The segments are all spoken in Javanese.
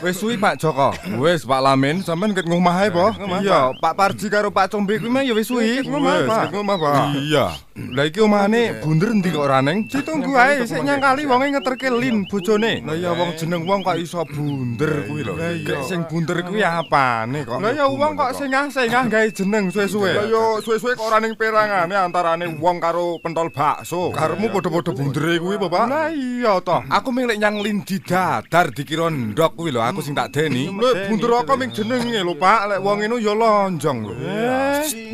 Wis suwi Pak Joko. Wis Pak Lamin, sampean ket ngomah ae po. Iya, Pak Parji karo Pak Combe kuwi mah ya wis suwi. Ngomah Pak. Iya. Lah iki omahane bunder endi kok raneng? Ditunggu ae sik nyangkali wonge ngeterke Lin bojone. Lah ya wong jeneng wong kok iso bunder kuwi lho. Gek sing bunder kuwi apane kok? Lah ya wong kok sengah-sengah gawe jeneng suwe-suwe. Lah ya suwe-suwe kok ora ning perangane antarane wong karo pentol bakso. Karepmu padha-padha bundere kuwi apa, Pak? Lah iya toh. Aku milih nyang Lin didadar dikira ndok kuwi lho. Aku sing tak deni. Lek bunder apa ming jenenge lho, Pak. Lek wong eno ya lonjong lho.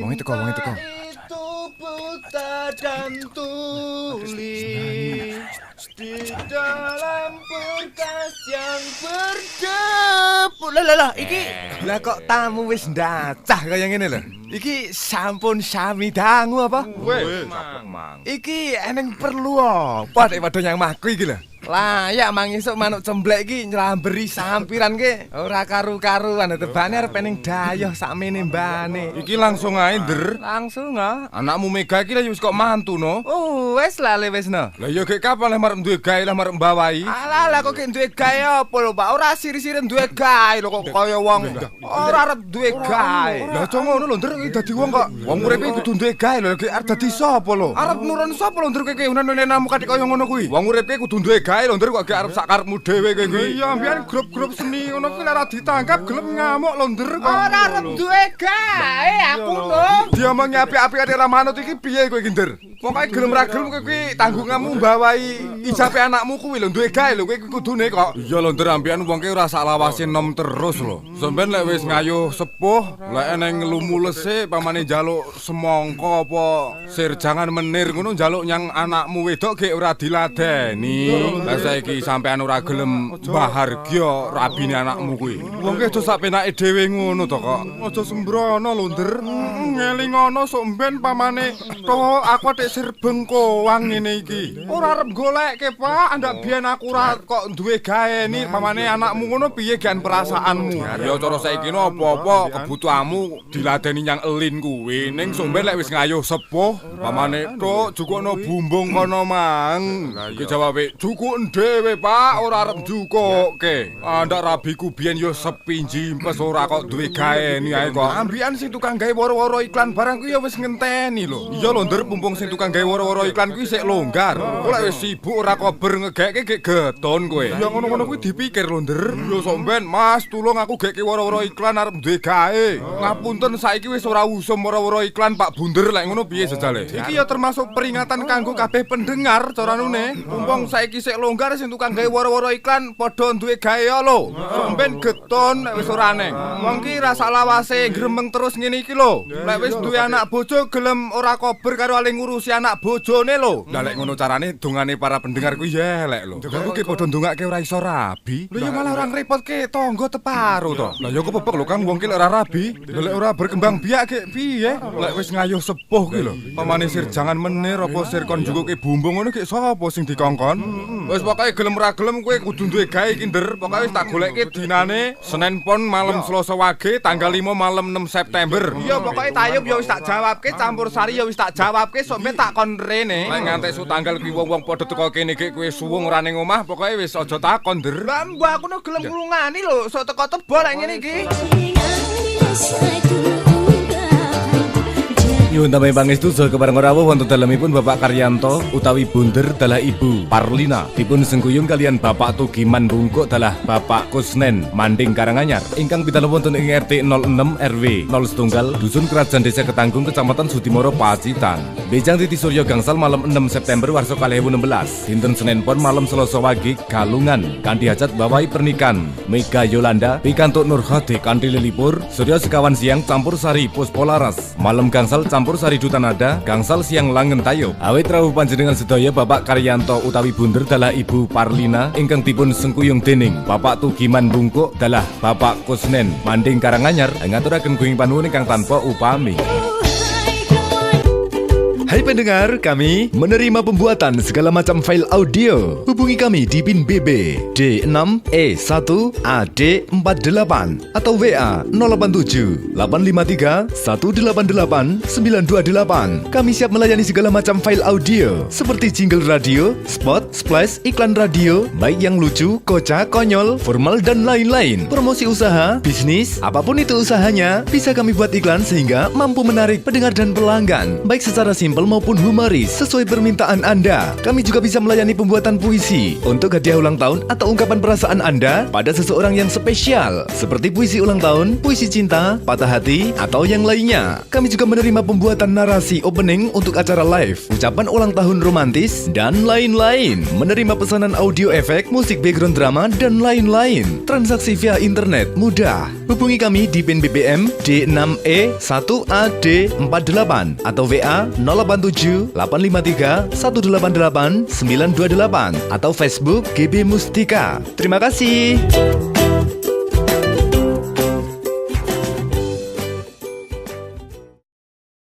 Wong teko. Buta dan tuli di dalam berkas yang berdebu. Lah, iki lah kok tamu wis ndacah kaya ngene lho. Iki sampun sami dangu apa? Wis, iki eneng perlu apa nek padha nyang mahku iki lho. Lah ya mang esuk manuk cemblek iki nylamberi sampiran ki ora karu-karuan tebane arep ning dayoh sakmene mbane. Iki langsung ae nder. Langsung anakmu Mega iki wis kok mantu no. Wis lah wis no. Lah ya gek kapan lek marep duwe gawe lah marep mbawahi. Alah kok gek duwe gawe apa lho Pak? Ora siri-siri duwe gawe lho kok kaya wong ora arep duwe gawe. Lah aja ngono lho nder iki dadi wong kok. Wong uripe kudu duwe gawe lho gek arep dadi sapa lho? Arep nurun sapa lho nder kowe unen-unenamu katik kaya ngono kuwi. Wong uripe kudu duwe gawe lho nder kok gek arep sakarepmu dhewe kowe kuwi. Iya mbiyen grup-grup seni ngono kuwi ora ditangkap gelem ngamuk lho nder kok. Ora arep duwe gawe aku lho. Dia mau nyapi-apikane ra manut iki piye kowe iki nder? Pokoke gelem ra gelem kowe kuwi tanggunganmu mbawahi ijabe anakmu kuwi lho duwe gawe lho kowe kudune kok. Iya lho nder ampian wong ki ora sak lawase nom terus lho. Sampeyan lek wis ngayuh sepuh, lek eneng lumulese pamane njaluk semangka apa sirjangan menir ngono njaluk nyang anakmu wedok gek ora diladeni. Lah saiki sampean ora gelem bahagia rabine anakmu kuwi. Wong ki aja sak penake dhewe ngono to kok. Aja sembrono lho nder. Ngelingono sok mben pamane to aku tek sir bengkoang ngene iki. Ora arep goleke, Pak. Andak biyen aku ora kok duwe gaeni pamane anakmu ngono piye gan perasaanmu. Ya cara saiki no apa-apa kebutuhanmu diladeni nyang Elin kuwi. Ning somben lek wis ngayuh sepuh pamane tok jukukno bumbung kono mang. Iki jawabe jukuk dhewe, Pak. Ora arep jukuke. Andak rabiku biyen yo sepi jimpes ora kok duwe gaeni ae kok. Ambian sing tukang gawe woro-woro iklan barang kuwi ya wis ngenteni lho. Iya lho nder mumpung sing tukang gawe woro-woro iklan kuwi sik longgar. Lek wis sibuk ora kober ngegeke gek geton kowe. Ya ngono-ngono kuwi dipikir lho nder. Ya sampean Mas tulung aku geke woro-woro iklan arep duwe gawe. Ngapunten saiki wis ora usum woro-woro iklan Pak Bunder lek ngono piye sejale. Iki ya termasuk peringatan kanggo kabeh pendengar caranune. Mumpung saiki sik longgar sing tukang gawe woro-woro iklan padha duwe gawe lho. Sampeyan geton nek wis ora neng. Wong ki rasa lawase gremeng terus ngene iki lho. Lek wis duwe anak bojo gelem ora kober karo ale ngurusi anak bojone lho. Lah lek ngono carane dongane para pendengar kuwi ya elek lho. Aku ki padha ndongake ora iso rabi. Lho ya malah ora ngrepotke tangga teparo to. Lah ya kepepek lho Kang wong ki lek ora rabi. Lek ora berkembang biak ki piye? Lek wis ngayuh sepuh ki lho. Pamane sir jangan menir apa sir kon njukuke bumbung ngono ki sapa sing dikongkon? Wis pokoke gelem ora gelem kowe kudu duwe gawe iki nder. Pokoke wis tak goleke dinane Senin Pon malam Selasa Wage tanggal 5 malam 6 September. Iya pokoke tayub ya wis tak jawabke campur sari ya wis tak jawabke sampe tak kon rene. Nek nganti su tanggal kuwi wong-wong padha teko kene iki kowe suwung ora ning omah pokoke wis aja takon nder. Lah mbah aku no gelem ngrungani lho sok teko tebo lek ngene iki. Nyuwun tambahi pangestu saha kepareng rawuh wonten dalemipun Bapak Karyanto utawi Bunder dalah Ibu Parlina dipun sengkuyung kalian Bapak Tugiman Bungkuk dalah Bapak Kusnen Manding Karanganyar ingkang pitalu wonten ing RT 06 RW 01 Dusun Kerajaan Desa Ketanggung Kecamatan Sudimoro Pacitan. Bejang Titi Suryo gangsal malam 6 September warsa 2016 dinten Senin Pon malam Selasa Wage Galungan kanthi hajat bawahi pernikahan Mega Yolanda pikantuk Nurhadi kanthi lelipur Suryo sekawan siang campur sari Puspolaras malam gangsal campur sari Dutanada gangsal siang langen tayo awit rawuh panjenengan sedaya Bapak Karyanto utawi Bunder dalah Ibu Parlina ingkang dipun sengkuyung dening Bapak Tugiman Bungkuk dalah Bapak Kusnen Manding Karanganyar ngaturaken gunging panuwun ingkang tanpa upami. Hai pendengar, kami menerima pembuatan segala macam file audio. Hubungi kami di PIN BB D6E1AD48 atau WA 087 853 188 928. Kami siap melayani segala macam file audio seperti jingle radio, spot, splash, iklan radio, baik yang lucu, kocak, konyol, formal dan lain-lain. Promosi usaha, bisnis, apapun itu usahanya, bisa kami buat iklan sehingga mampu menarik pendengar dan pelanggan, baik secara simpel maupun humoris sesuai permintaan Anda. Kami juga bisa melayani pembuatan puisi untuk hadiah ulang tahun atau ungkapan perasaan Anda pada seseorang yang spesial, seperti puisi ulang tahun, puisi cinta, patah hati, atau yang lainnya. Kami juga menerima pembuatan narasi opening untuk acara live, ucapan ulang tahun romantis, dan lain-lain. Menerima pesanan audio efek, musik background drama, dan lain-lain. Transaksi via internet mudah. Hubungi kami di PIN BBM D6E1AD48 atau WA 087 853 188 928 atau Facebook GB Mustika. Terima kasih.